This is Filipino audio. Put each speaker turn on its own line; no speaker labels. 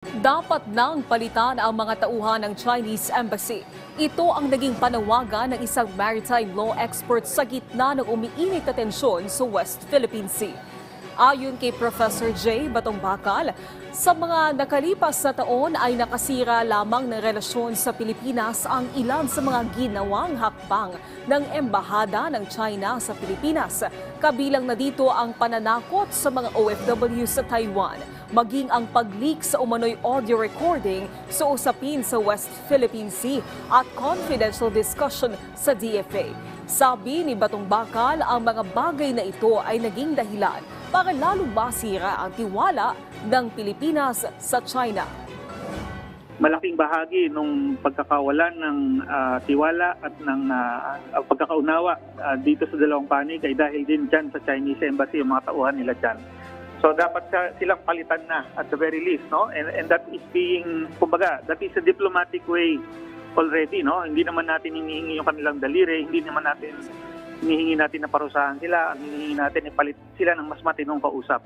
Dapat nang palitan ang mga tauhan ng Chinese Embassy. Ito ang naging panawagan ng isang maritime law expert sa gitna ng umiinit na tensyon sa West Philippine Sea. Ayon kay Professor J. Batong Bakal, sa mga nakalipas na taon ay nakasira lamang ng relasyon sa Pilipinas ang ilan sa mga ginawang hakbang ng Embahada ng China sa Pilipinas. Kabilang na dito ang pananakot sa mga OFW sa Taiwan, maging ang pag-leak sa umano'y audio recording sa usapin sa West Philippine Sea at confidential discussion sa DFA. Sabi ni Batong Bakal, ang mga bagay na ito ay naging dahilan para lalong masira ang tiwala ng Pilipinas sa China.
Malaking bahagi ng pagkakawalan ng tiwala at ng pagkakaunawa dito sa dalawang panig ay dahil din dyan sa Chinese Embassy, yung mga tauhan nila dyan. So dapat silang palitan na at the very least, no? And that is being, kumbaga, that is a diplomatic way already, no? Hindi naman natin hinihingi yung kanilang daliri, hindi naman natin hinihingi natin na parusahan sila, ang hinihingi natin ipalit sila ng mas matinong kausap.